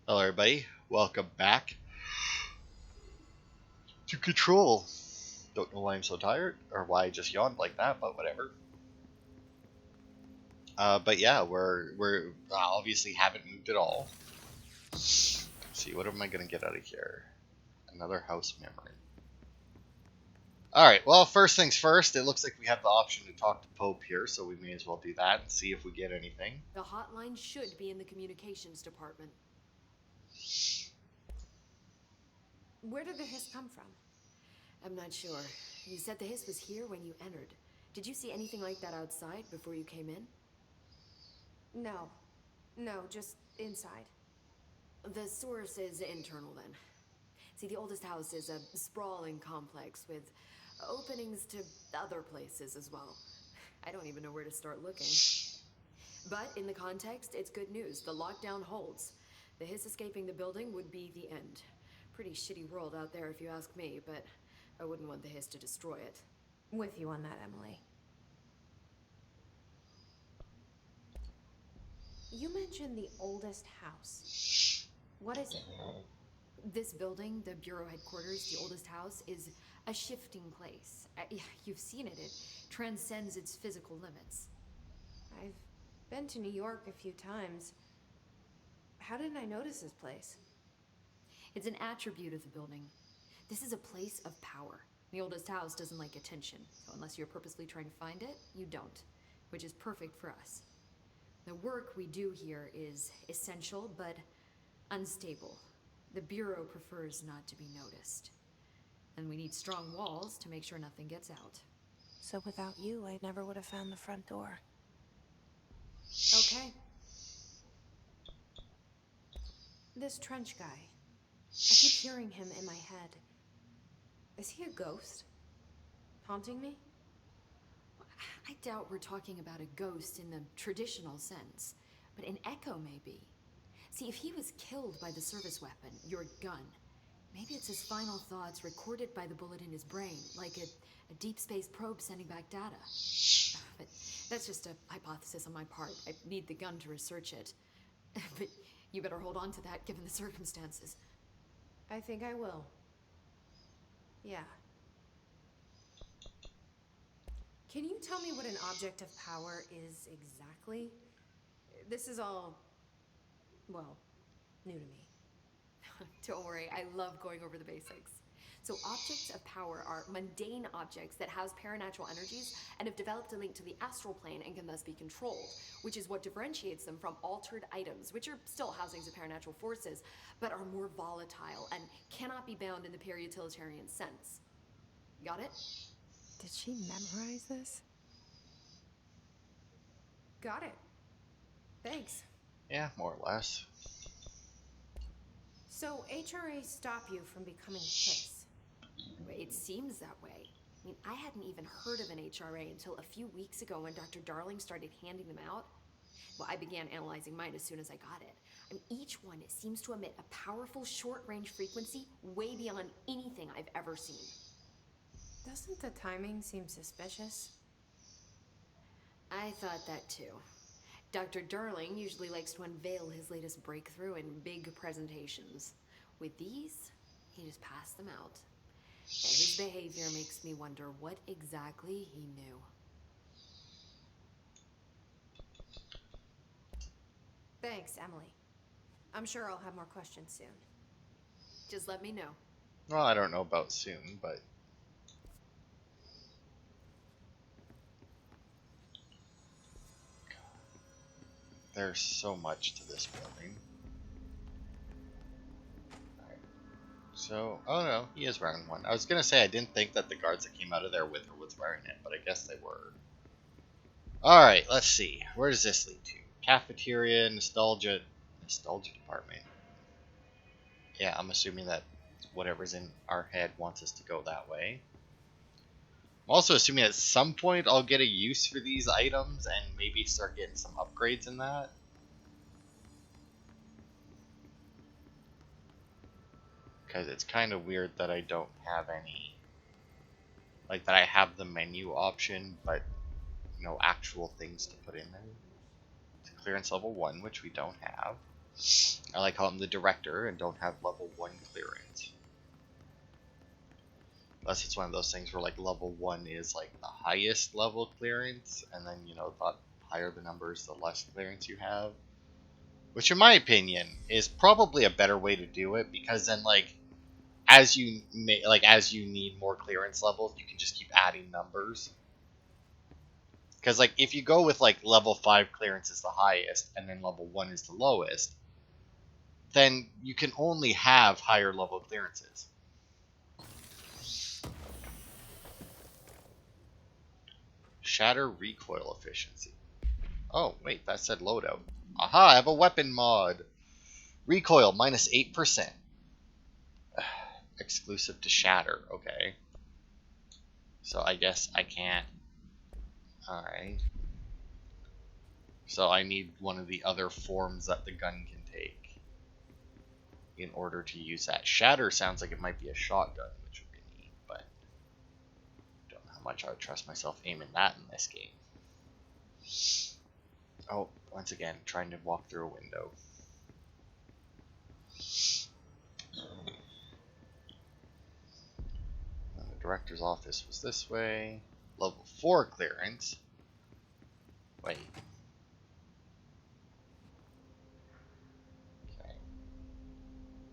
Hello, everybody. Welcome back to Control. Don't know why I'm so tired or why I just yawned like that, but whatever. But yeah, we're obviously haven't moved at all. Let's see, what am I gonna get out of here? Another house memory. All right. Well, first things first. It looks like we have the option to talk to Pope here, so we may as well do that and see if we get anything. The hotline should be in the communications department. Where did the hiss come from? I'm not sure. You said the hiss was here when you entered. Did you see anything like that outside before you came in? No. No, just inside. The source is internal then. See, the oldest house is a sprawling complex with openings to other places as well. I don't even know where to start looking. But in the context, it's good news. The lockdown holds. The hiss escaping the building would be the end. Pretty shitty world out there if you ask me, but I wouldn't want the hiss to destroy it. With you on that, Emily. You mentioned the oldest house. What is it? This building, the Bureau headquarters, the oldest house, is a shifting place. You've seen it. It transcends its physical limits. I've been to New York a few times. How didn't I notice this place? It's an attribute of the building. This is a place of power. The oldest house doesn't like attention, so unless you're purposely trying to find it, you don't, which is perfect for us. The work we do here is essential, but unstable. The Bureau prefers not to be noticed. And we need strong walls to make sure nothing gets out. So without you, I never would have found the front door. Okay. This Trench guy. I keep hearing him in my head. Is he a ghost? Haunting me? I doubt we're talking about a ghost in the traditional sense, but an echo maybe. See, if he was killed by the service weapon, your gun, maybe it's his final thoughts recorded by the bullet in his brain, like a deep space probe sending back data. But that's just a hypothesis on my part. I need the gun to research it. But you better hold on to that given the circumstances. I think I will. Yeah. Can you tell me what an object of power is exactly? This is all, well, new to me. Don't worry, I love going over the basics. So, objects of power are mundane objects that house paranatural energies and have developed a link to the astral plane and can thus be controlled, which is what differentiates them from altered items, which are still housings of paranatural forces, but are more volatile and cannot be bound in the peri-utilitarian sense. Got it? Did she memorize this? Got it. Thanks. Yeah, more or less. So HRA stop you from becoming Hiss? It seems that way. I mean, I hadn't even heard of an HRA until a few weeks ago when Dr. Darling started handing them out. Well, I began analyzing mine as soon as I got it. I mean, each one seems to emit a powerful short-range frequency way beyond anything I've ever seen. Doesn't the timing seem suspicious? I thought that too. Dr. Darling usually likes to unveil his latest breakthrough in big presentations. With these, he just passed them out. His behavior makes me wonder what exactly he knew. Thanks, Emily. I'm sure I'll have more questions soon. Just let me know. Well, I don't know about soon, but there's so much to this building. Alright. So, oh no, he is wearing one. I was gonna say I didn't think that the guards that came out of there with her was wearing it, but I guess they were. Alright, let's see. Where does this lead to? Cafeteria, nostalgia department. Yeah, I'm assuming that whatever's in our head wants us to go that way. I'm also assuming at some point I'll get a use for these items and maybe start getting some upgrades in that. Because it's kind of weird that I don't have any. Like, that I have the menu option, but no actual things to put in there. It's clearance level 1, which we don't have. I like how I'm the director and don't have level 1 clearance. Unless it's one of those things where like level 1 is like the highest level clearance, and then the higher the numbers, the less clearance you have. Which in my opinion is probably a better way to do it, because then as you need more clearance levels, you can just keep adding numbers. Because if you go with level 5 clearance is the highest and then level 1 is the lowest, then you can only have higher level clearances. Shatter recoil efficiency. Oh, wait, that said loadout. Aha, I have a weapon mod. Recoil minus 8%. Exclusive to Shatter, okay. So I guess I can't. Alright. So I need one of the other forms that the gun can take in order to use that. Shatter sounds like it might be a shotgun, which would be neat, but I don't know how much I would trust myself aiming that in this game. Oh, once again, trying to walk through a window. The director's office was this way. Level 4 clearance. Wait. Okay.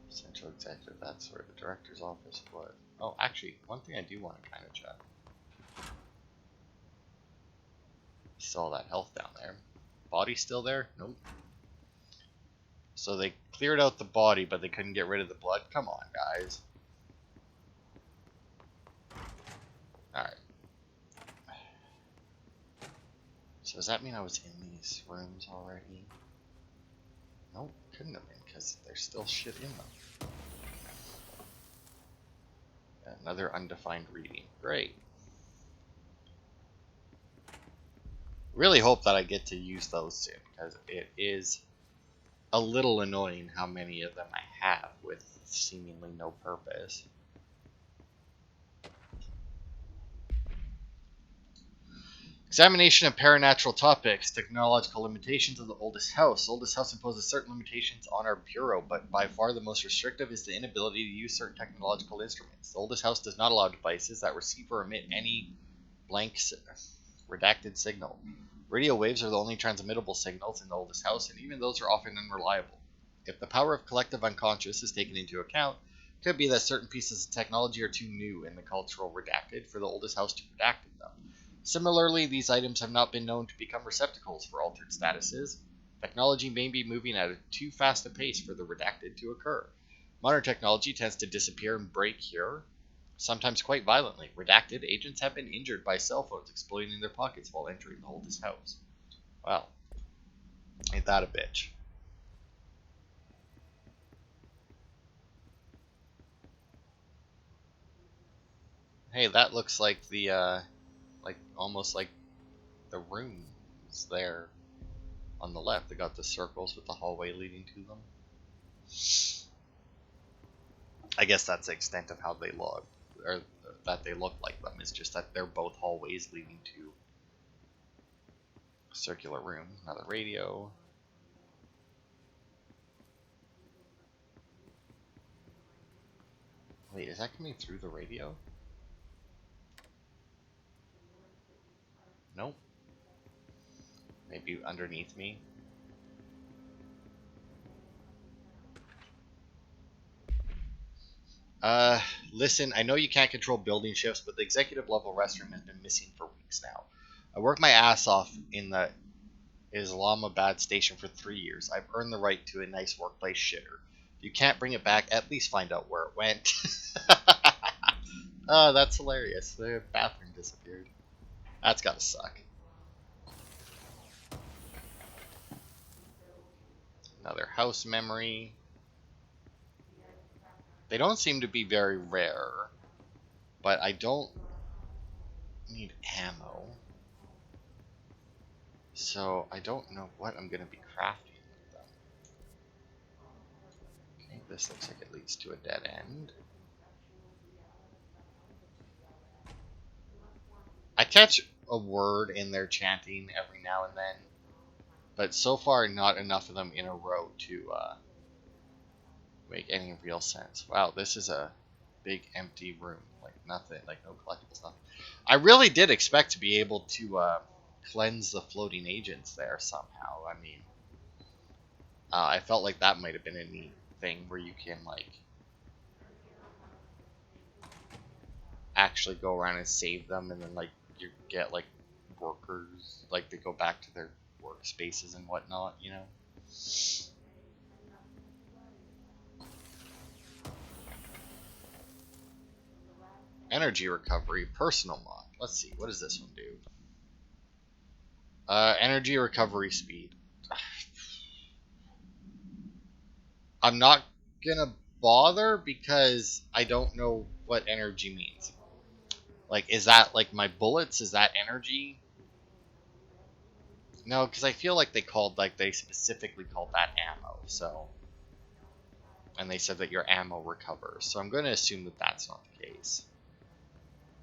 Central executive, that's where the director's office was. Oh, actually, one thing I do want to kind of check. Still all that health down there. Body still there? Nope. So they cleared out the body, but they couldn't get rid of the blood? Come on, guys. Alright. So does that mean I was in these rooms already? Nope, couldn't have been, because there's still shit in them. Another undefined reading. Great. Really hope that I get to use those soon, because it is a little annoying how many of them I have with seemingly no purpose. Examination of paranatural topics. Technological limitations of the oldest house. Oldest house imposes certain limitations on our bureau, but by far the most restrictive is the inability to use certain technological instruments. The oldest house does not allow devices that receive or emit any blank redacted signal. Radio waves are the only transmittable signals in the oldest house, and even those are often unreliable. If the power of collective unconscious is taken into account, it could be that certain pieces of technology are too new in the cultural redacted for the oldest house to redact them. Similarly, these items have not been known to become receptacles for altered statuses. Technology may be moving at a too fast a pace for the redacted to occur. Modern technology tends to disappear and break here, sometimes quite violently. Redacted agents have been injured by cell phones exploding in their pockets while entering the oldest house. Well, ain't that a bitch? Hey, that looks like the, almost like the rooms there on the left. They got the circles with the hallway leading to them. I guess that's the extent of how they look, or that they look like them. It's just that they're both hallways leading to a circular room. Another radio. Wait, is that coming through the radio? Nope. Maybe underneath me. Listen, I know you can't control building shifts, but the executive level restroom has been missing for weeks now. I worked my ass off in the Islamabad station for 3 years. I've earned the right to a nice workplace shitter. If you can't bring it back, at least find out where it went. Oh, that's hilarious. The bathroom disappeared. That's gotta suck. Another house memory. They don't seem to be very rare, but I don't need ammo. So I don't know what I'm going to be crafting with them. Okay, this looks like it leads to a dead end. I catch a word in their chanting every now and then, but so far not enough of them in a row to make any real sense. Wow, this is a big empty room. Like nothing, like no collectible stuff. I really did expect to be able to cleanse the floating agents there somehow. I mean, I felt like that might have been a neat thing where you can like actually go around and save them, and then like you get like workers, like they go back to their workspaces and whatnot, you know. Energy recovery, personal mod. Let's see, what does this one do? Energy recovery speed. I'm not gonna bother because I don't know what energy means. Like, is that like my bullets? Is that energy? No, because I feel like they specifically called that ammo. So, and they said that your ammo recovers. So I'm going to assume that that's not the case.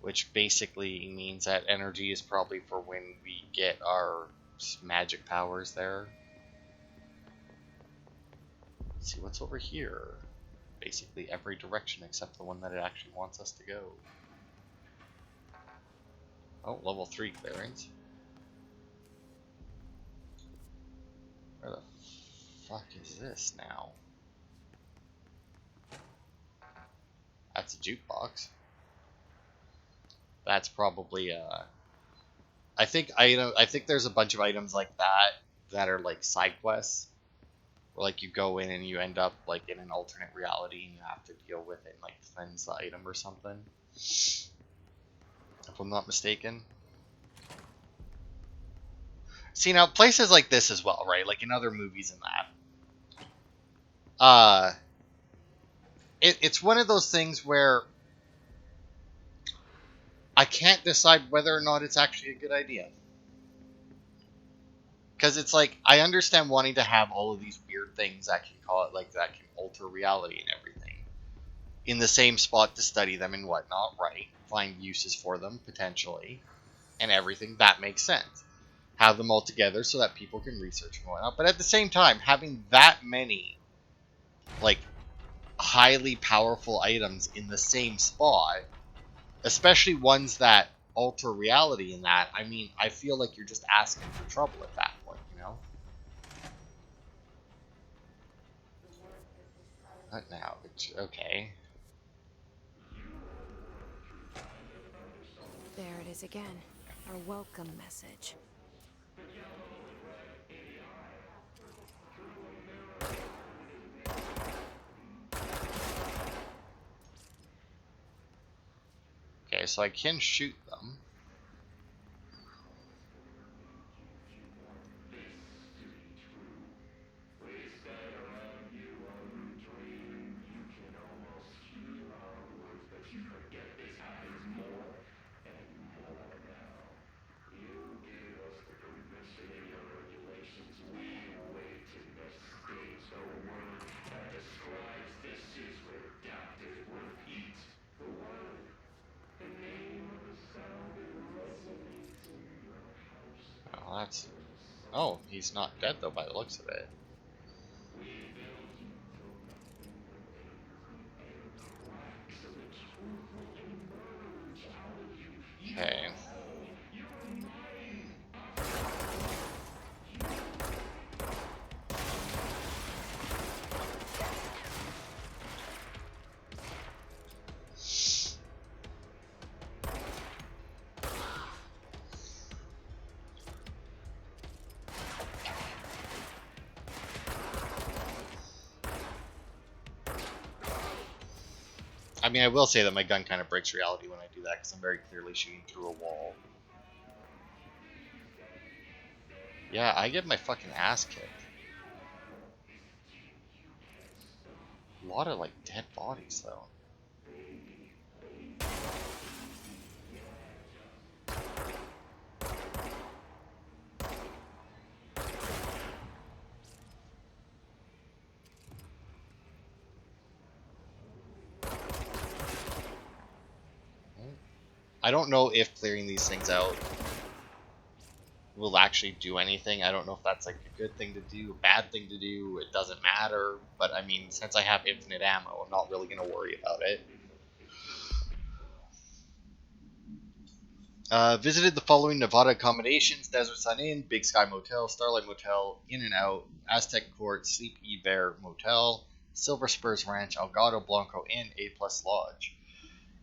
Which basically means that energy is probably for when we get our magic powers there. Let's see what's over here. Basically every direction except the one that it actually wants us to go. Oh, level 3 clearance. Where the fuck is this now? That's a jukebox. That's probably I think there's a bunch of items like that are like side quests. Where like you go in and you end up like in an alternate reality and you have to deal with it and like cleanse the item or something. If I'm not mistaken. See, now places like this as well, right? Like in other movies and that. It's one of those things where I can't decide whether or not it's actually a good idea. Because it's like, I understand wanting to have all of these weird things that can that can alter reality and everything in the same spot to study them and whatnot, right? Find uses for them, potentially, and everything. That makes sense. Have them all together so that people can research and whatnot. But at the same time, having that many, like, highly powerful items in the same spot, especially ones that alter reality in that, I mean, I feel like you're just asking for trouble at that point, you know? What now? Okay. There it is again. Our welcome message. Okay, so I can shoot them. Oh, that's... Oh, he's not dead, though, by the looks of it. Okay. I mean, I will say that my gun kind of breaks reality when I do that, because I'm very clearly shooting through a wall. Yeah, I get my fucking ass kicked. A lot of, like, dead bodies, though. I don't know if clearing these things out will actually do anything. I don't know if that's like a good thing to do, a bad thing to do. It doesn't matter. But I mean, since I have infinite ammo, I'm not really going to worry about it. Visited the following Nevada accommodations: Desert Sun Inn, Big Sky Motel, Starlight Motel, In and Out, Aztec Court, Sleep Bear Motel, Silver Spurs Ranch, Elgato Blanco Inn, A Plus Lodge.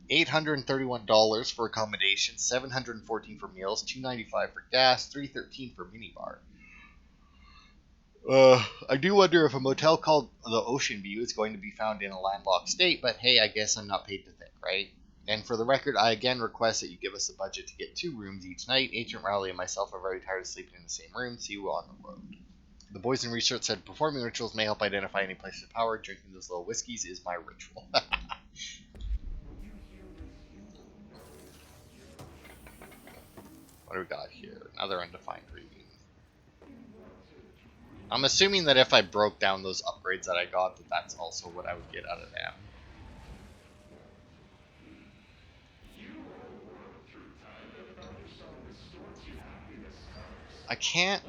$831 for accommodation, $714 for meals, $295 for gas, $313 for minibar. I do wonder if a motel called the Ocean View is going to be found in a landlocked state, but hey, I guess I'm not paid to think, right? And for the record, I again request that you give us a budget to get 2 rooms each night. Agent Rowley and myself are very tired of sleeping in the same room. See you on the road. The boys in research said performing rituals may help identify any places of power. Drinking those little whiskeys is my ritual. What do we got here? Another undefined reading. I'm assuming that if I broke down those upgrades that I got, that that's also what I would get out of them. I can't.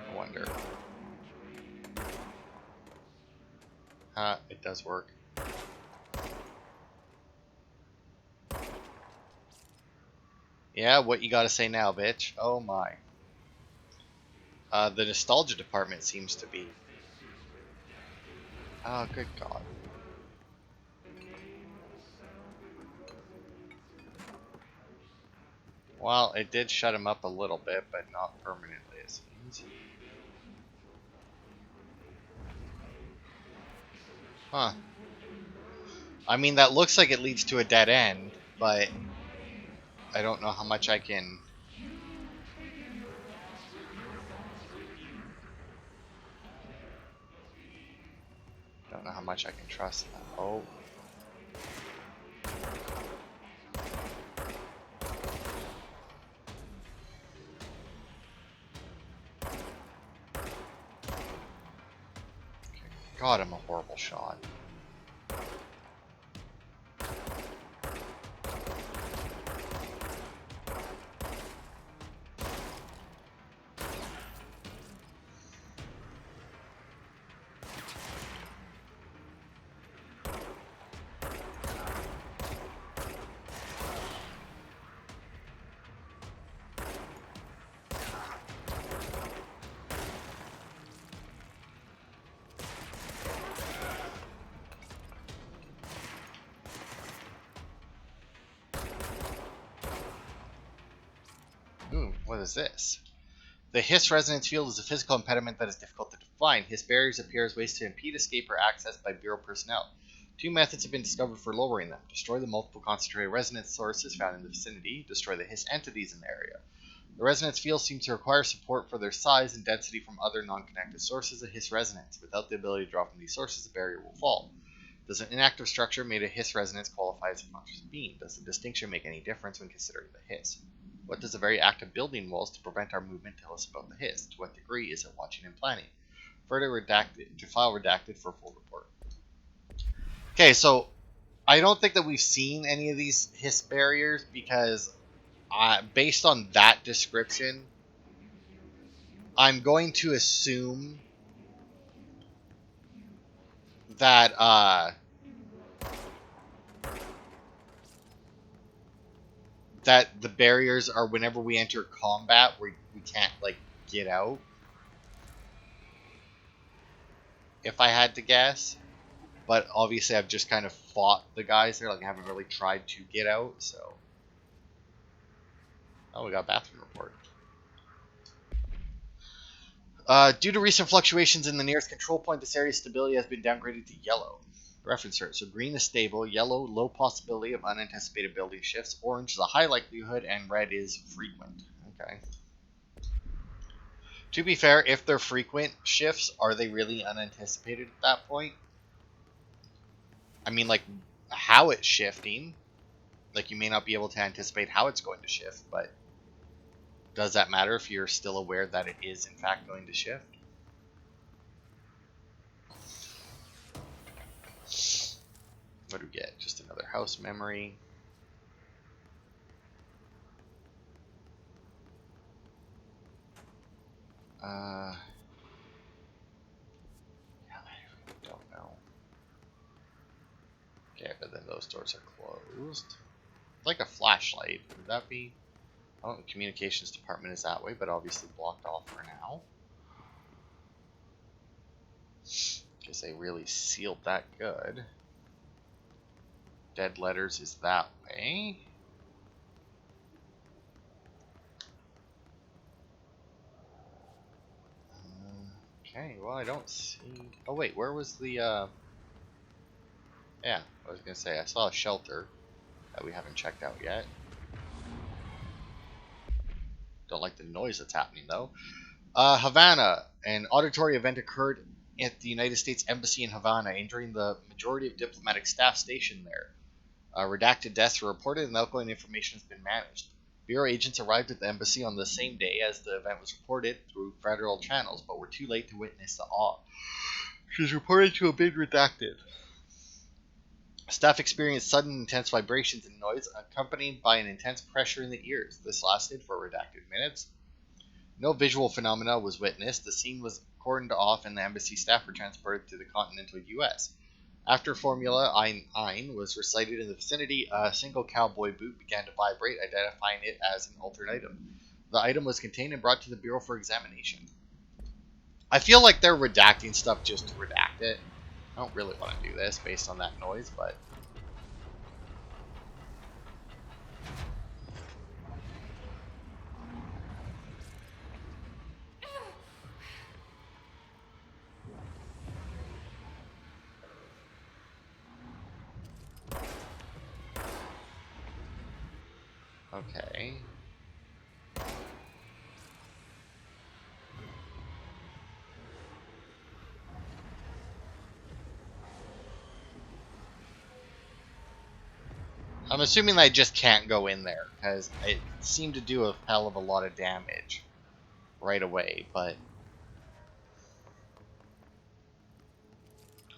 I wonder. It does work. Yeah, what you gotta say now, bitch? Oh my. The nostalgia department seems to be. Oh, good God. Well, it did shut him up a little bit, but not permanently, it seems. Huh. I mean, that looks like it leads to a dead end, but I don't know how much I can... Don't know how much I can trust that. Oh. God, I'm a horrible shot. Ooh, what is this? The Hiss resonance field is a physical impediment that is difficult to define. Hiss barriers appear as ways to impede escape or access by Bureau personnel. 2 methods have been discovered for lowering them. Destroy the multiple concentrated resonance sources found in the vicinity. Destroy the Hiss entities in the area. The resonance fields seem to require support for their size and density from other non-connected sources of Hiss resonance. Without the ability to draw from these sources, the barrier will fall. Does an inactive structure made of Hiss resonance qualify as a conscious being? Does the distinction make any difference when considering the Hiss? What does a very active building walls to prevent our movement tell us about the Hiss? To what degree is it watching and planning? Further redacted to file redacted for full report. Okay, so I don't think that we've seen any of these Hiss barriers because based on that description, I'm going to assume that that the barriers are whenever we enter combat, we can't like get out. If I had to guess, but obviously I've just kind of fought the guys there, like I haven't really tried to get out. So, oh, we got a bathroom report. Due to recent fluctuations in the nearest control point, this area's stability has been downgraded to yellow. Reference here. So green is stable, yellow, low possibility of unanticipated building shifts, orange is a high likelihood, and red is frequent. Okay. To be fair, if they're frequent shifts, are they really unanticipated at that point? I mean, like, how it's shifting. Like, you may not be able to anticipate how it's going to shift, but does that matter if you're still aware that it is, in fact, going to shift? What do we get? Just another house memory. Yeah, I don't know. Okay, but then those doors are closed. Like a flashlight. Would that be? I don't know, the communications department is that way, but obviously blocked off for now. Because they really sealed that good. Dead letters is that way. Okay, well, I don't see... Oh, wait, where was the, Yeah, I was gonna say, I saw a shelter that we haven't checked out yet. Don't like the noise that's happening, though. Havana. An auditory event occurred at the United States Embassy in Havana, injuring the majority of diplomatic staff stationed there. Redacted deaths were reported, and outgoing information has been managed. Bureau agents arrived at the embassy on the same day as the event was reported through federal channels, but were too late to witness the awe. She is reported to have been redacted. Staff experienced sudden intense vibrations and noise, accompanied by an intense pressure in the ears. This lasted for redacted minutes. No visual phenomena was witnessed. The scene was cordoned off, and the embassy staff were transported to the continental U.S. After Formula Ein was recited in the vicinity, a single cowboy boot began to vibrate, identifying it as an altered item. The item was contained and brought to the Bureau for examination. I feel like they're redacting stuff just to redact it. I don't really want to do this based on that noise, but... Okay. I'm assuming I just can't go in there, because it seemed to do a hell of a lot of damage right away, but...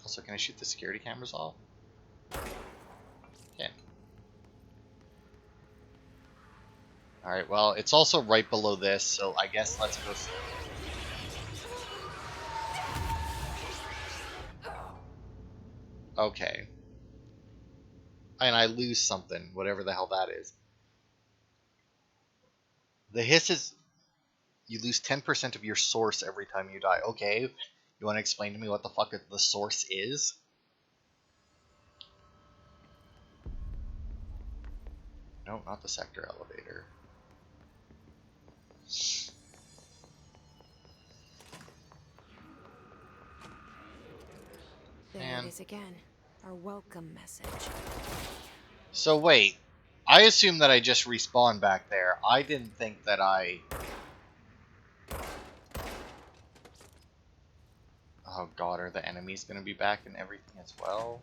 Also, can I shoot the security cameras off? Can. Alright, well, it's also right below this, so I guess let's go see. Okay. And I lose something, whatever the hell that is. The hiss is... You lose 10% of your source every time you die. Okay, you want to explain to me what the fuck the source is? No, not the sector elevator. There it is again. Our welcome message. So wait, I assume that I just respawned back there. I didn't think that I... Oh god, are the enemies gonna be back and everything as well?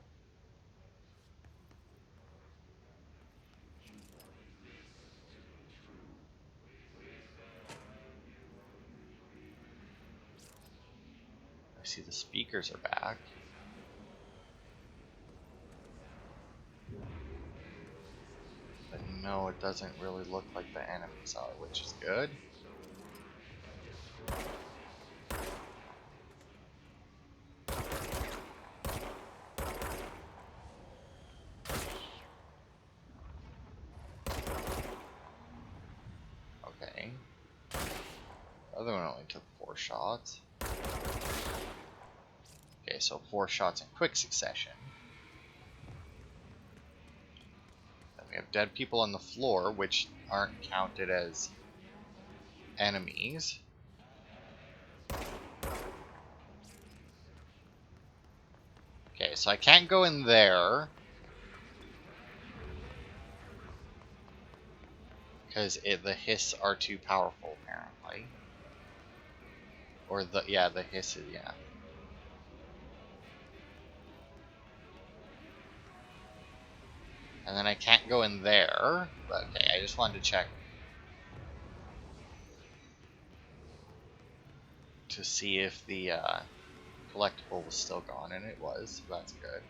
I see the speakers are back. But no, it doesn't really look like the enemies are, which is good. Okay. The other one only took 4 shots. Okay, so 4 shots in quick succession. Then we have dead people on the floor, which aren't counted as enemies. Okay, so I can't go in there. Because the hiss are too powerful, apparently. Or the hiss is, yeah. And then I can't go in there. But okay, I just wanted to check to see if the collectible was still gone, and it was, so that's good.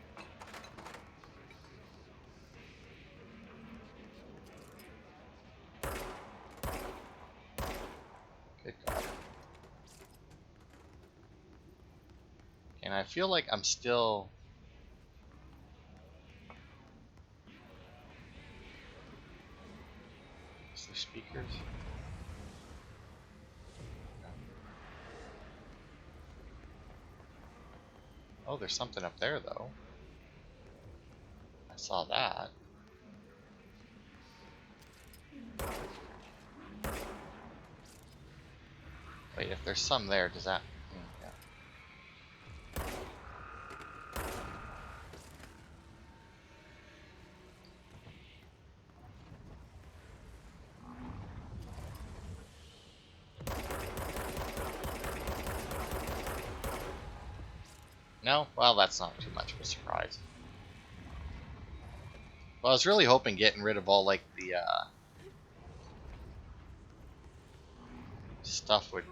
Good God. And I feel like I'm still... Is there speakers? No. Oh, there's something up there, though. I saw that. Wait, if there's some there, does that... Yeah. No? Well, that's not too much of a surprise. Well, I was really hoping getting rid of all, like, the, stuff would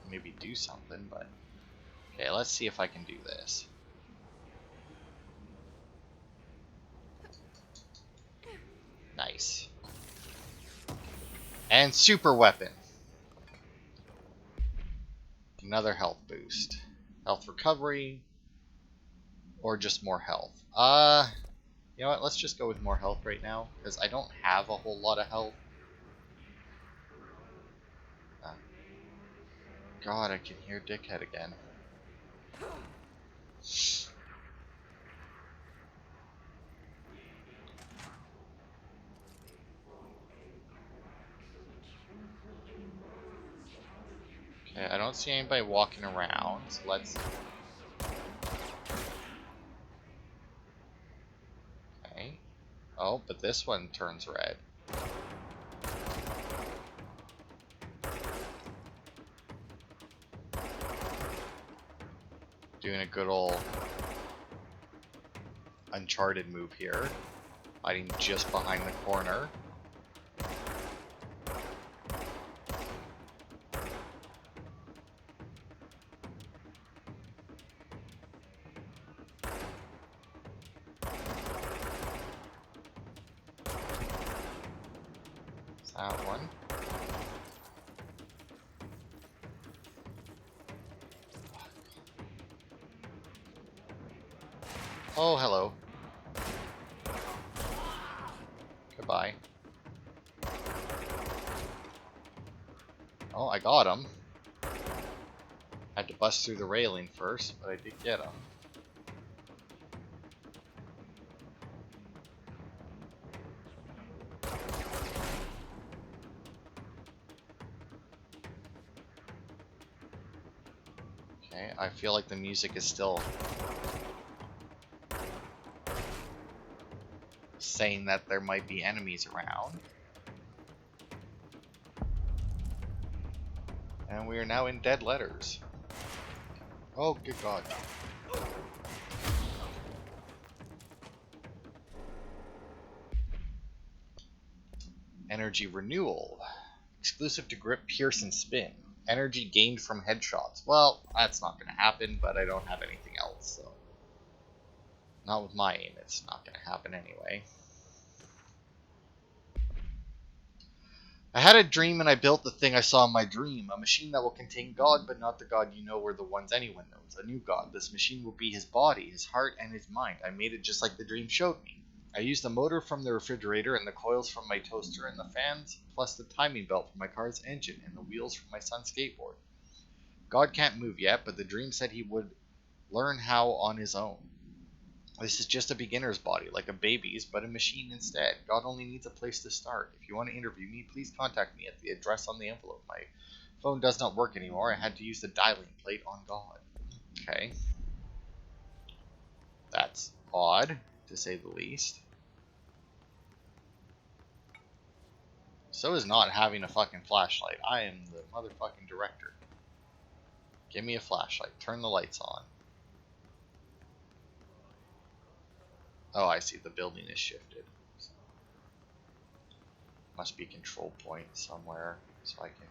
maybe do something, but... Okay, let's see if I can do this. Nice. And super weapon. Another health boost. Health recovery. Or just more health. You know what? Let's just go with more health right now, because I don't have a whole lot of health. God, I can hear Dickhead again. Okay, I don't see anybody walking around, so let's... Okay. Oh, but this one turns red. Doing a good old Uncharted move here. Hiding just behind the corner. Is that one? Oh, hello. Goodbye. Oh, I got him. Had to bust through the railing first, but I did get him. Okay, I feel like the music is still saying that there might be enemies around. And we are now in dead letters. Oh, good God. Energy renewal. Exclusive to grip, pierce, and spin. Energy gained from headshots. Well, that's not going to happen, but I don't have anything else, so... Not with my aim, it's not going to happen anyway. I had a dream and I built the thing I saw in my dream. A machine that will contain God, but not the God you know or the ones anyone knows. A new God. This machine will be his body, his heart, and his mind. I made it just like the dream showed me. I used the motor from the refrigerator and the coils from my toaster and the fans, plus the timing belt from my car's engine and the wheels from my son's skateboard. God can't move yet, but the dream said he would learn how on his own. This is just a beginner's body, like a baby's, but a machine instead. God only needs a place to start. If you want to interview me, please contact me at the address on the envelope. My phone does not work anymore. I had to use the dialing plate on God. Okay. That's odd, to say the least. So is not having a fucking flashlight. I am the motherfucking director. Give me a flashlight. Turn the lights on. Oh, I see. The building is shifted. So. Must be a control point somewhere, so I can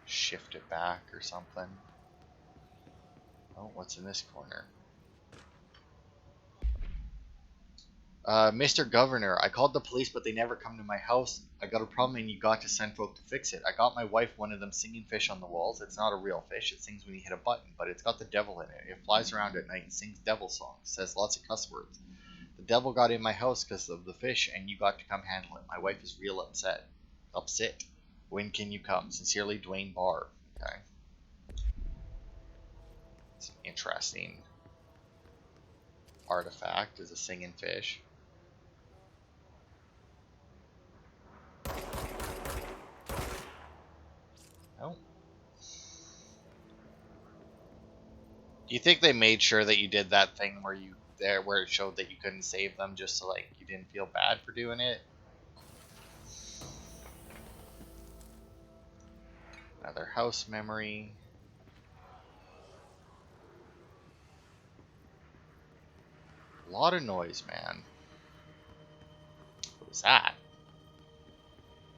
shift it back or something. Oh, what's in this corner? Mr. Governor, I called the police, but they never come to my house. I got a problem and you got to send folk to fix it. I got my wife one of them singing fish on the walls. It's not a real fish. It sings when you hit a button, but it's got the devil in it. It flies around at night and sings devil songs. Says lots of cuss words. The devil got in my house because of the fish, and you got to come handle it. My wife is real upset. Upset. When can you come? Sincerely, Dwayne Barr. Okay. It's an interesting artifact. Is a singing fish. Oh. Do you think they made sure that you did that thing where where it showed that you couldn't save them just so like you didn't feel bad for doing it? Another house memory. A lot of noise, man. What was that?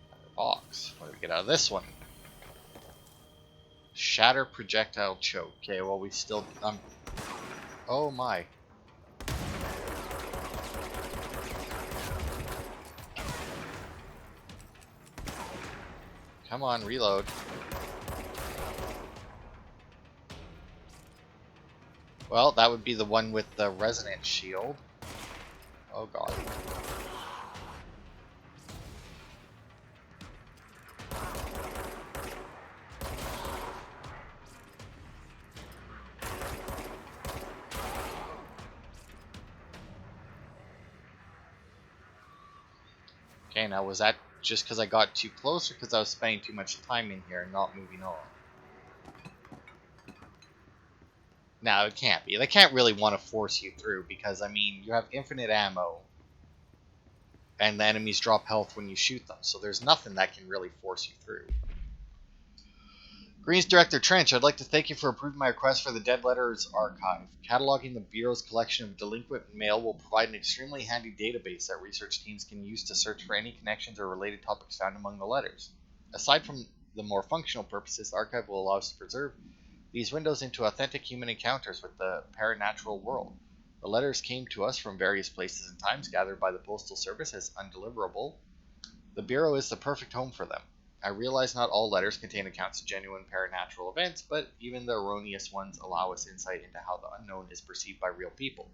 Another box. What do we get out of this one? Shatter projectile choke. Okay, well we still oh my. Come on, reload. Well, that would be the one with the resonance shield. Oh god. Okay, now was that just because I got too close or because I was spending too much time in here and not moving on? No, it can't be. They can't really want to force you through because, I mean, you have infinite ammo and the enemies drop health when you shoot them, so there's nothing that can really force you through. Greens Director Trench, I'd like to thank you for approving my request for the Dead Letters Archive. Cataloging the Bureau's collection of delinquent mail will provide an extremely handy database that research teams can use to search for any connections or related topics found among the letters. Aside from the more functional purposes, the archive will allow us to preserve these windows into authentic human encounters with the paranatural world. The letters came to us from various places and times, gathered by the Postal Service as undeliverable. The Bureau is the perfect home for them. I realize not all letters contain accounts of genuine paranatural events, but even the erroneous ones allow us insight into how the unknown is perceived by real people.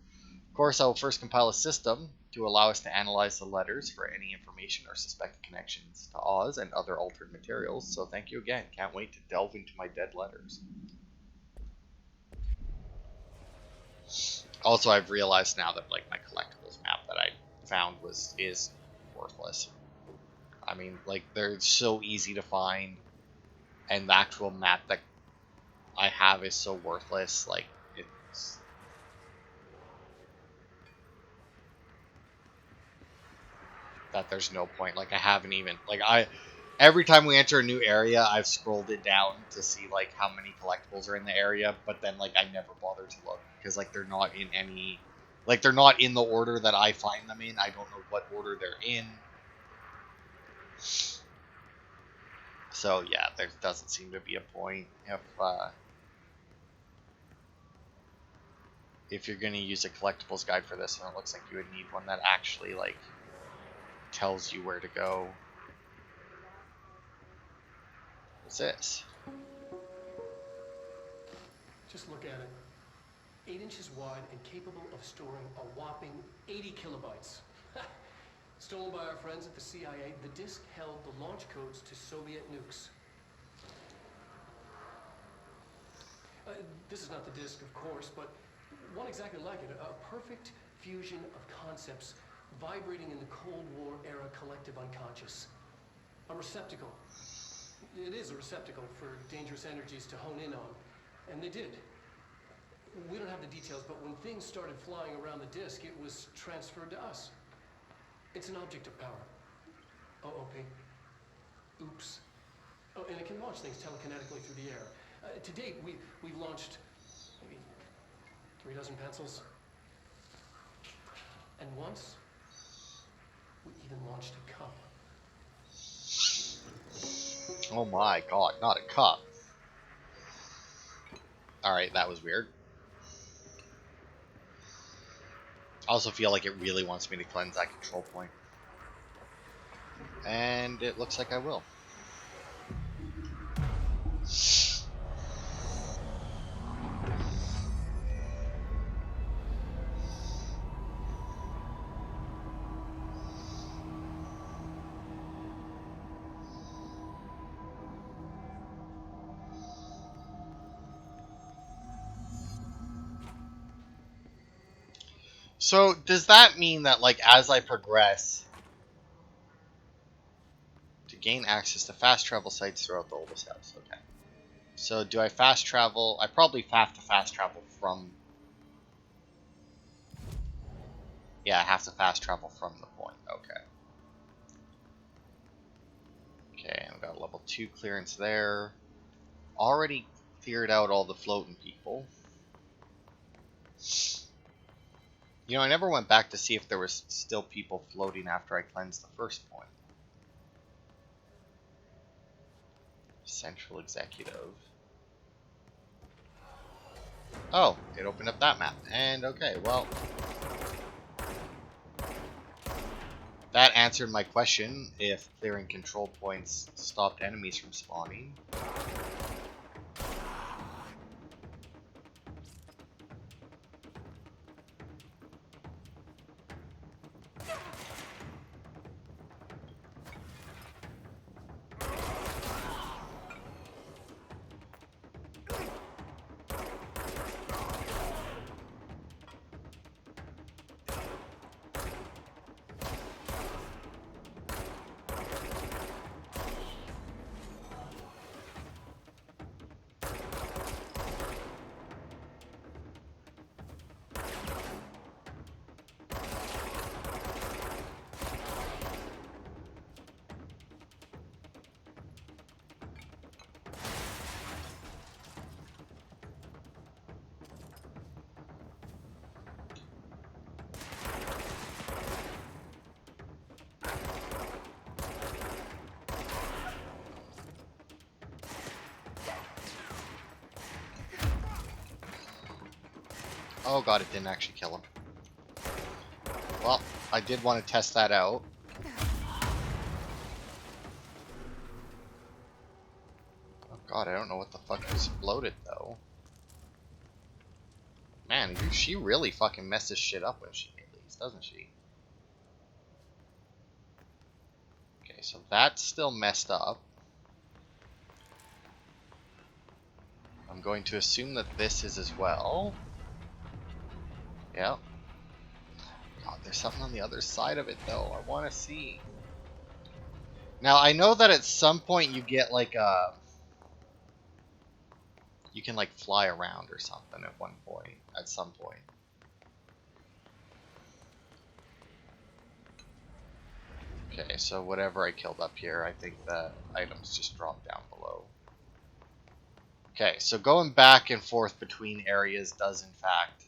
Of course, I will first compile a system to allow us to analyze the letters for any information or suspected connections to Oz and other altered materials, so thank you again. Can't wait to delve into my dead letters. Also, I've realized now that like my collectibles map that I found is worthless. I mean, like they're so easy to find, and the actual map that I have is so worthless. Like it's that there's no point. Like I haven't even like every time we enter a new area, I've scrolled it down to see like how many collectibles are in the area, but then like I never bother to look because like they're not in any, like they're not in the order that I find them in. I don't know what order they're in. So yeah, there doesn't seem to be a point if you're gonna use a collectibles guide for this, and it looks like you would need one that actually like tells you where to go. What's this? Just look at it. 8 inches wide and capable of storing a whopping 80 kilobytes. Stolen by our friends at the CIA, the disk held the launch codes to Soviet nukes. This is not the disk, of course, but one exactly like it. A perfect fusion of concepts vibrating in the Cold War era collective unconscious. A receptacle. It is a receptacle for dangerous energies to hone in on. And they did. We don't have the details, but when things started flying around the disk, it was transferred to us. It's an object of power. OOP. Oops. Oh, and it can launch things telekinetically through the air. To date, we've launched maybe 3 dozen pencils. And once, we even launched a cup. Oh my god, not a cup. Alright, that was weird. I also feel like it really wants me to cleanse that control point. And it looks like I will. So, does that mean that, like, as I progress, to gain access to fast travel sites throughout the oldest house? Okay. So, do I fast travel? I probably have to fast travel from... Yeah, I have to fast travel from the point. Okay. Okay, I've got level 2 clearance there. Already cleared out all the floating people. You know, I never went back to see if there was still people floating after I cleansed the first point. Central Executive. Oh, it opened up that map. And okay, well... that answered my question, if clearing control points stopped enemies from spawning. Oh god, it didn't actually kill him. Well, I did want to test that out. Oh god, I don't know what the fuck exploded though. Man, she really fucking messes shit up when she leaves, doesn't she? Okay, so that's still messed up. I'm going to assume that this is as well. Yep. God, there's something on the other side of it though. I want to see. Now, I know that at some point you get like a... you can like fly around or something at one point. At some point. Okay, so whatever I killed up here, I think the items just drop down below. Okay, so going back and forth between areas does in fact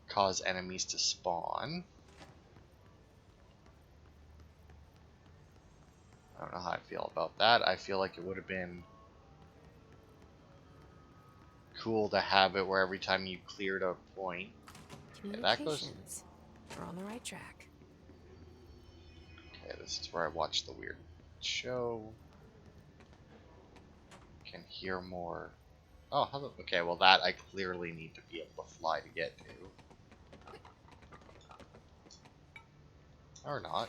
cause enemies to spawn. I don't know how I feel about that. I feel like it would have been cool to have it where every time you cleared a point, that goes... We're on the right track. Okay, this is where I watch the weird show. Can hear more. Oh, hello. Okay, well that I clearly need to be able to fly to get to. Or not.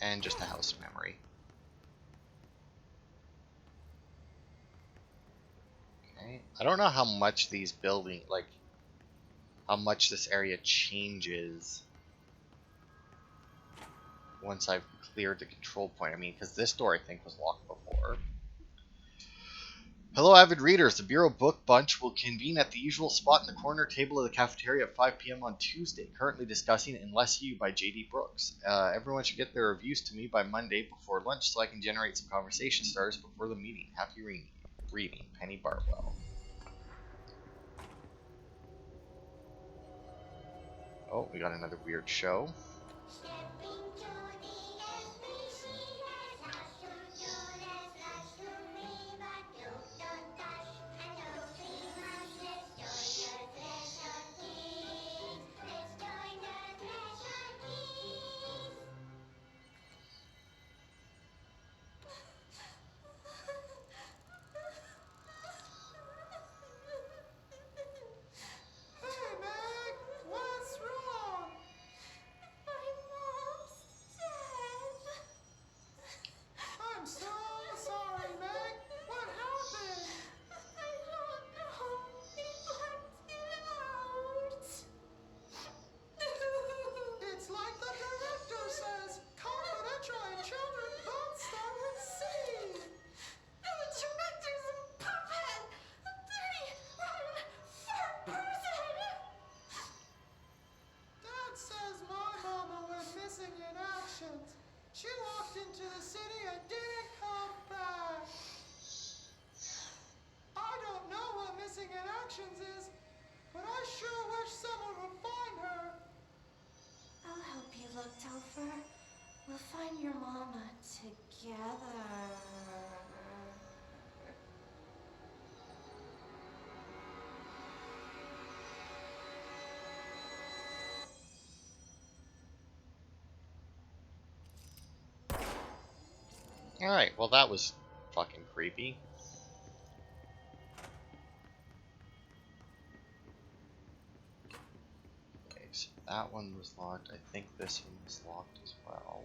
And just a house memory. Okay. I don't know how much these buildings, like, how much this area changes once I've cleared the control point. I mean, because this door I think was locked before. Hello, avid readers. The Bureau Book Bunch will convene at the usual spot in the corner table of the cafeteria at 5 p.m. on Tuesday, currently discussing Unless You by J.D. Brooks. Everyone should get their reviews to me by Monday before lunch so I can generate some conversation starters before the meeting. Happy reading, Penny Bartwell. Oh, we got another weird show. Hey, Meg! What's wrong? My mom's dead. I'm so sorry, Meg. What happened? I don't know. He blacked it out. It's like the director says. Confidential and children both start with C. The director's a puppet. A dirty, rotten, fat person. Dad says my mama went missing in actions. She walked into the city and didn't come back. I don't know what missing in actions is, but I sure wish someone would find her. I'll help you look, Telfer. We'll find your mama together. Alright, well that was fucking creepy. Okay, so that one was locked. I think this one was locked as well.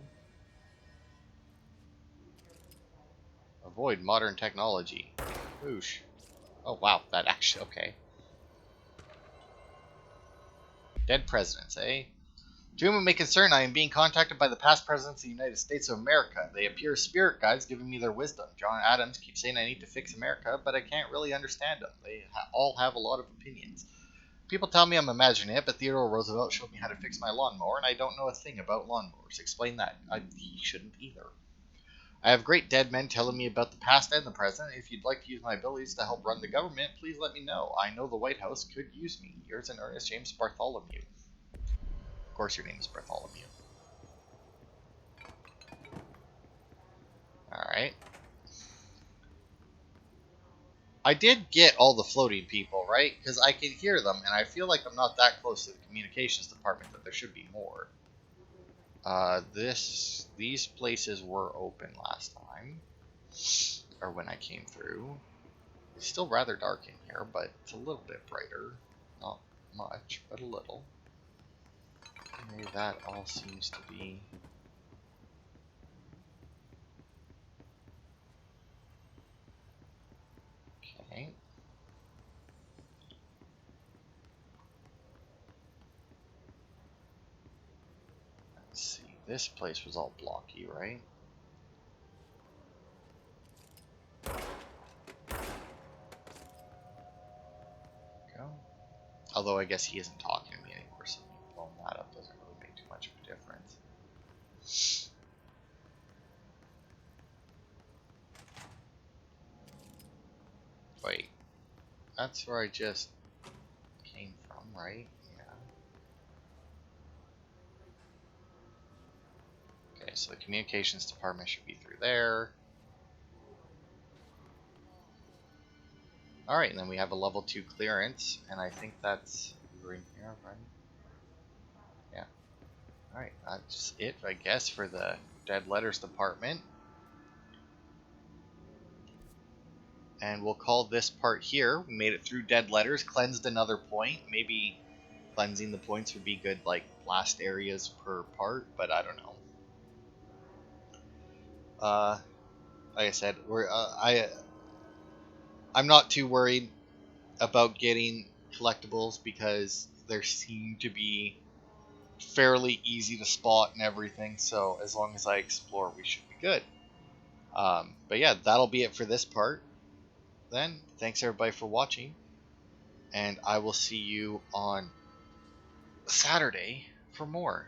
Avoid modern technology. Whoosh. Oh wow, that actually, okay. Dead presidents, eh? To whom it may concern, I am being contacted by the past presidents of the United States of America. They appear as spirit guides giving me their wisdom. John Adams keeps saying I need to fix America, but I can't really understand them. They all have a lot of opinions. People tell me I'm imagining it, but Theodore Roosevelt showed me how to fix my lawnmower, and I don't know a thing about lawnmowers. Explain that. He shouldn't either. I have great dead men telling me about the past and the present. If you'd like to use my abilities to help run the government, please let me know. I know the White House could use me. Yours in earnest, James Bartholomew. Of course your name is Bartholomew. Alright. I did get all the floating people, right? Because I can hear them, and I feel like I'm not that close to the communications department that there should be more. These places were open last time. Or when I came through. It's still rather dark in here, but it's a little bit brighter. Not much, but a little. Okay, that all seems to be... Okay. Let's see. This place was all blocky, right? Go. Although I guess he isn't talking to me anymore, so blowing that up doesn't really make too much of a difference. Wait. That's where I just came from, right? Yeah. Okay, so the communications department should be through there. Alright, and then we have a level 2 clearance, and I think that's over in here, right? Yeah. Alright, that's it, I guess, for the Dead Letters department. And we'll call this part here. We made it through Dead Letters, cleansed another point. Maybe cleansing the points would be good, like, blast areas per part, but I don't know. Like I said, I'm not too worried about getting collectibles because they seem to be fairly easy to spot and everything, so as long as I explore, we should be good. But yeah, that'll be it for this part. Then, thanks everybody for watching, and I will see you on Saturday for more.